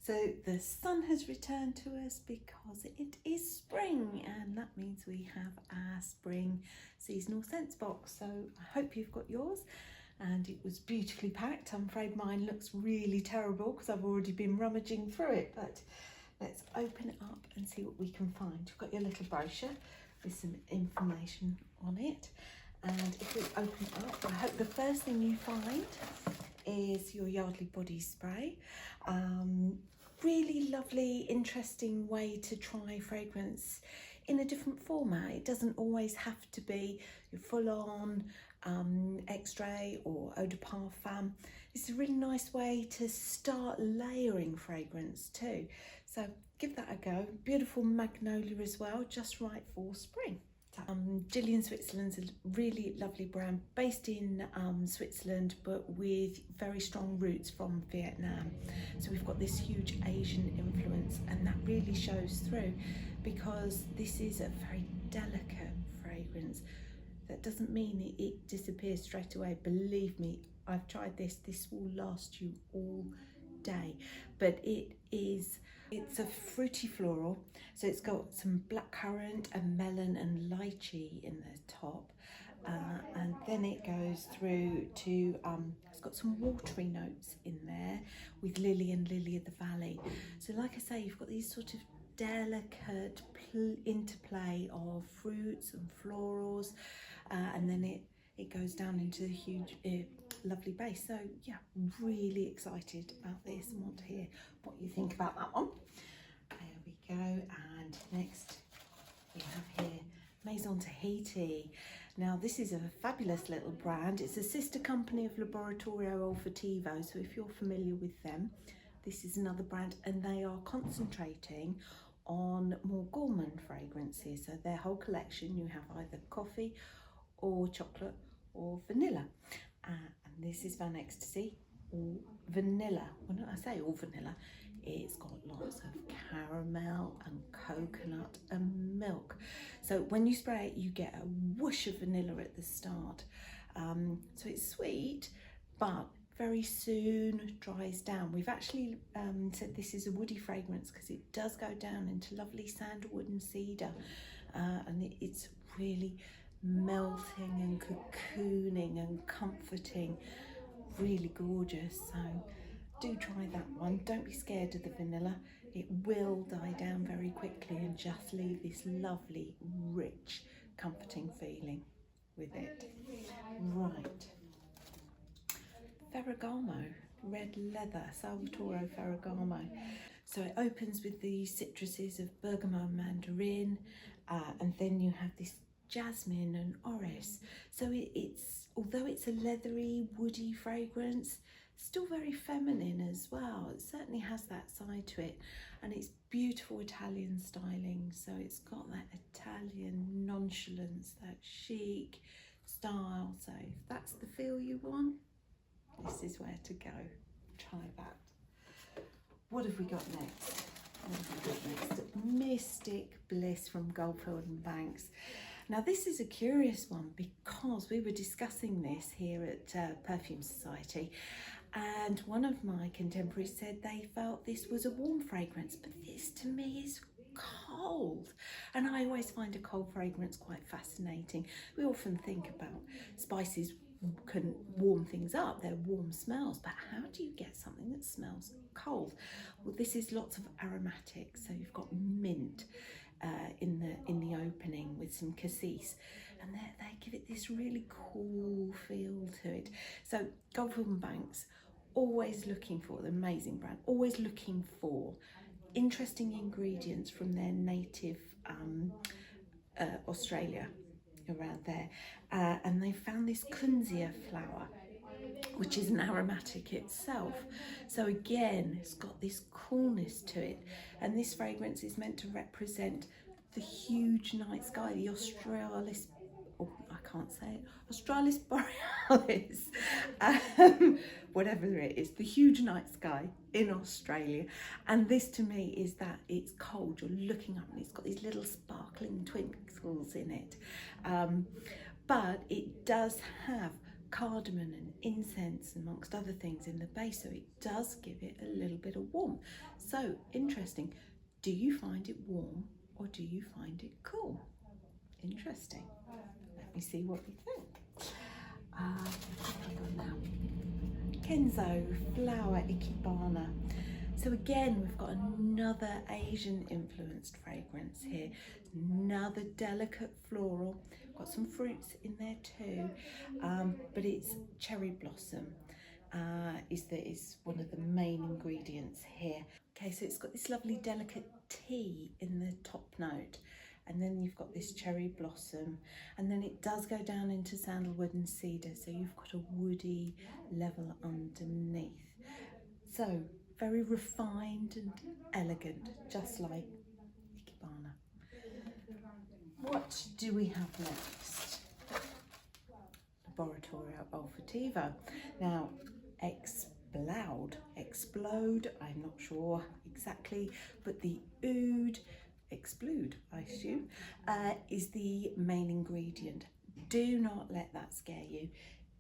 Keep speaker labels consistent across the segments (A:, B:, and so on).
A: So the sun has returned to us because it is spring, and that means we have our spring seasonal scents box. So I hope you've got yours, and it was beautifully packed. I'm afraid mine looks really terrible because I've already been rummaging through it, but let's open it up and see what we can find. You've got your little brochure with some information on it, and if we open it up, I hope the first thing you find is your Yardley body spray. Really lovely, interesting way to try fragrance in a different format. It doesn't always have to be your full-on extrait or eau de parfum. It's a really nice way to start layering fragrance too. So give that a go. Beautiful magnolia as well, just right for spring. Jillian Switzerland's a really lovely brand based in Switzerland, but with very strong roots from Vietnam. So we've got this huge Asian influence, and that really shows through because this is a very delicate fragrance. That doesn't mean it disappears straight away. Believe me, I've tried this. This will last you all day, but it's a fruity floral, so it's got some blackcurrant and melon and lychee in the top, and then it goes through to it's got some watery notes in there with lily and lily of the valley. So like I say, you've got these sort of delicate interplay of fruits and florals, and then it goes down into the huge lovely base. So yeah, really excited about this and want to hear what you think about that one. There we go. And next we have here Maison Tahite. Now this is a fabulous little brand. It's a sister company of Laboratorio Olfattivo, so if you're familiar with them, this is another brand, and they are concentrating on more gourmand fragrances. So their whole collection, you have either coffee or chocolate or vanilla, and this is VaneXstasy, all vanilla. When I say all vanilla, it's got lots of caramel and coconut and milk. So when you spray it, you get a whoosh of vanilla at the start. So it's sweet, but very soon dries down. We've actually said this is a woody fragrance because it does go down into lovely sandalwood and cedar, and it's really melting and cocooning and comforting, really gorgeous. So do try that one. Don't be scared of the vanilla. It will die down very quickly and just leave this lovely, rich, comforting feeling with it. Right. Ferragamo, red leather, Salvatore Ferragamo. So it opens with the citruses of bergamot and mandarin, and then you have this jasmine and orris. So it's although it's a leathery, woody fragrance, still very feminine as well. It certainly has that side to it, and it's beautiful Italian styling. So it's got that Italian nonchalance, that chic style. So if that's the feel you want, this is where to go. Try that. What have we got next? What have we got next? Mystic Bliss from Goldfield and Banks. Now this is a curious one because we were discussing this here at Perfume Society, and one of my contemporaries said they felt this was a warm fragrance, but this to me is cold, and I always find a cold fragrance quite fascinating. We often think about spices can warm things up, they're warm smells, but how do you get something that smells cold? Well, this is lots of aromatics. So you've got mint in the opening with some cassis, and they give it this really cool feel to it. So Goldfield and Banks, always looking for, the amazing brand, always looking for interesting ingredients from their native Australia, around there, and they found this kunzia flower, which is an aromatic itself. So again, it's got this coolness to it, and this fragrance is meant to represent the huge night sky, the Australis, oh, I can't say it, Australis Borealis, whatever it is, the huge night sky in Australia. And this to me is that it's cold, you're looking up and it's got these little sparkling twinkles in it, but it does have cardamom and incense amongst other things in the base, so it does give it a little bit of warmth. So interesting. Do you find it warm or do you find it cool? Interesting. Let me see what you think. Now, Kenzo Flower Ikebana. So again, we've got another Asian influenced fragrance here. Another delicate floral. Got some fruits in there too, but it's cherry blossom is one of the main ingredients here. Okay, so it's got this lovely delicate tea in the top note, and then you've got this cherry blossom, and then it does go down into sandalwood and cedar, so you've got a woody level underneath. So very refined and elegant, just like Ikebana. What do we have next? Laboratorio Olfattivo. Now, ExpLOud, I'm not sure exactly, but the ExpLOud, I assume, is the main ingredient. Do not let that scare you.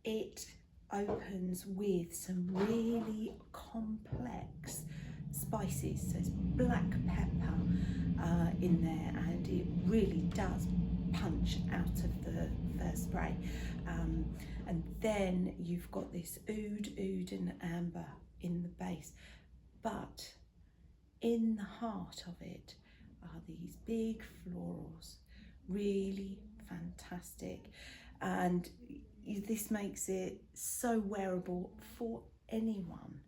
A: It opens with some really complex spices. So it's black pepper in there, and it really does punch out of the first spray. And then you've got this oud and amber in the base, but in the heart of it are these big florals, really fantastic, and this makes it so wearable for anyone.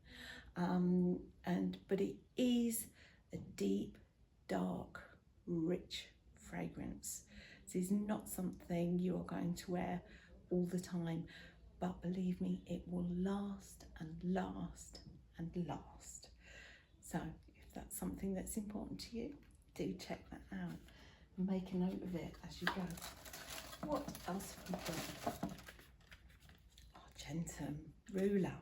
A: But it is a deep, dark, rich fragrance. This is not something you are going to wear all the time, but believe me, it will last and last and last. So if that's something that's important to you, do check that out and make a note of it as you go. What else have we got? Argentum Ruler.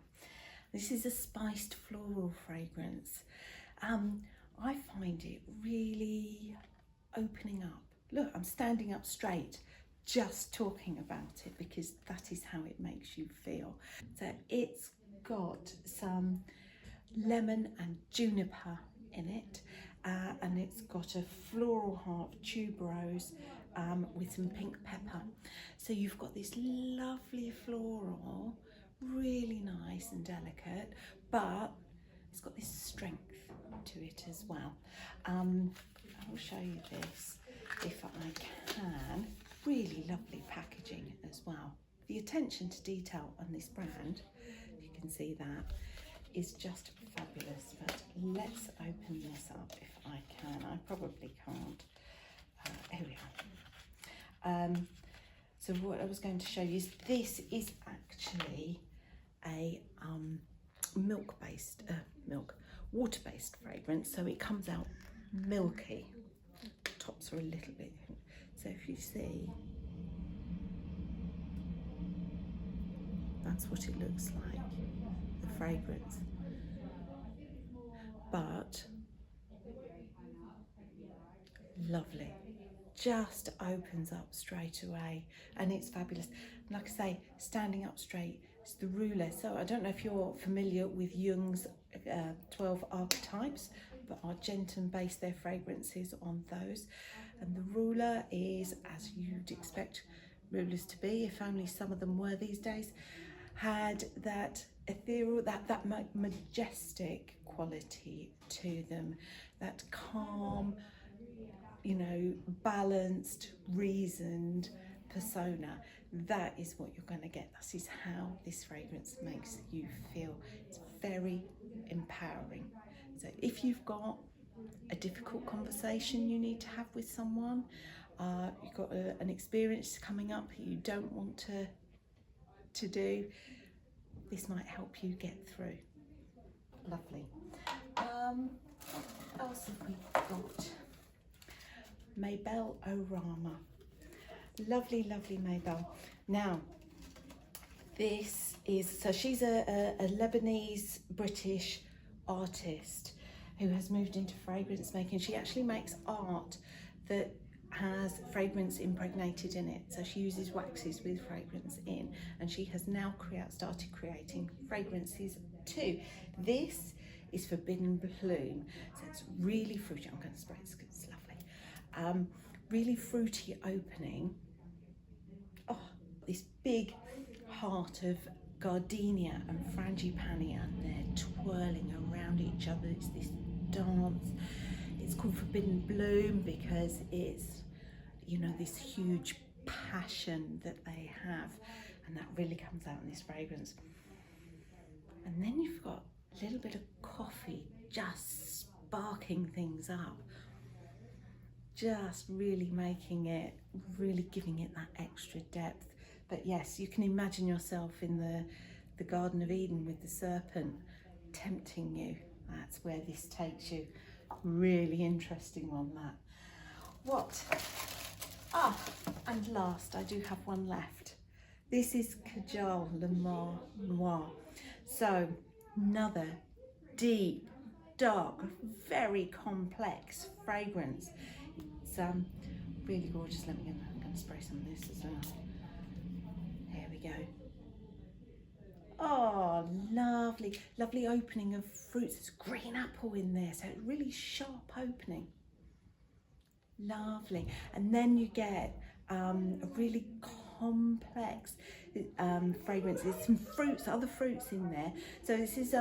A: This is a spiced floral fragrance. I find it really opening up. Look, I'm standing up straight just talking about it because that is how it makes you feel. So it's got some lemon and juniper in it, and it's got a floral heart tuberose with some pink pepper. So you've got this lovely floral, really nice and delicate, but it's got this strength to it as well. I'll show you this if I can. Really lovely packaging as well. The attention to detail on this brand, you can see that, is just fabulous. But let's open this up if I can. I probably can't. Here we are. So what I was going to show you is this is actually a water-based fragrance. So it comes out milky. Tops are a little bit. So if you see, that's what it looks like, the fragrance. But lovely, just opens up straight away, and it's fabulous. Like I say, standing up straight, it's the Ruler. So I don't know if you're familiar with Jung's 12 archetypes, but Argentum base their fragrances on those. And the Ruler is, as you'd expect rulers to be, if only some of them were these days, had that ethereal, that majestic quality to them, that calm, you know, balanced, reasoned persona. That is what you're going to get. This is how this fragrance makes you feel. It's very empowering. So if you've got a difficult conversation you need to have with someone, you've got an experience coming up that you don't want to do, this might help you get through. Lovely. What else have we got? Mabelle Orama. Lovely, lovely Mabelle. Now, this is, so she's a Lebanese British artist who has moved into fragrance making. She actually makes art that has fragrance impregnated in it, so she uses waxes with fragrance in, and she has now started creating fragrances too. This is Forbidden Bloom, so it's really fruity. I'm going to spray it because it's lovely. Really fruity opening. Oh, this big heart of gardenia and frangipani, and they're twirling around each other. It's this dance. It's called Forbidden Bloom because it's, you know, this huge passion that they have, and that really comes out in this fragrance. And then you've got a little bit of coffee just sparking things up, just really making it, really giving it that extra depth. But yes, you can imagine yourself in the Garden of Eden with the serpent tempting you. That's where this takes you. Really interesting one, that. What? Ah, and last, I do have one left. This is Kajal Lamar Noir. So, another deep, dark, very complex fragrance. It's really gorgeous. I'm going to spray some of this as well. Here we go. Oh, lovely, lovely opening of fruits. There's green apple in there, so it's really sharp opening. Lovely. And then you get a really complex fragrance. There's some fruits, other fruits in there. So this is,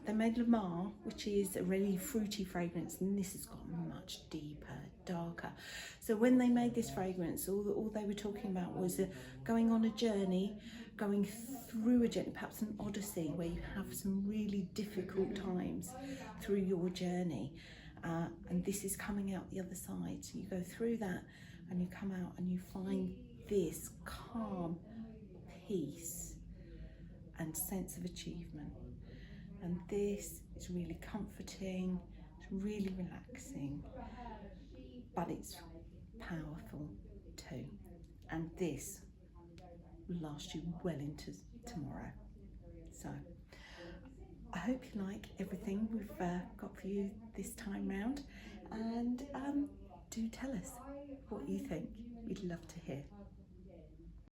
A: they made Lamar, which is a really fruity fragrance, and this has got much deeper, darker. So when they made this fragrance, all they were talking about was going on a journey, going through a journey, perhaps an odyssey where you have some really difficult times through your journey. And this is coming out the other side. So you go through that and you come out and you find this calm peace and sense of achievement. And this is really comforting, it's really relaxing, but it's powerful too. And this will last you well into tomorrow. So I hope you like everything we've got for you this time round, and do tell us what you think.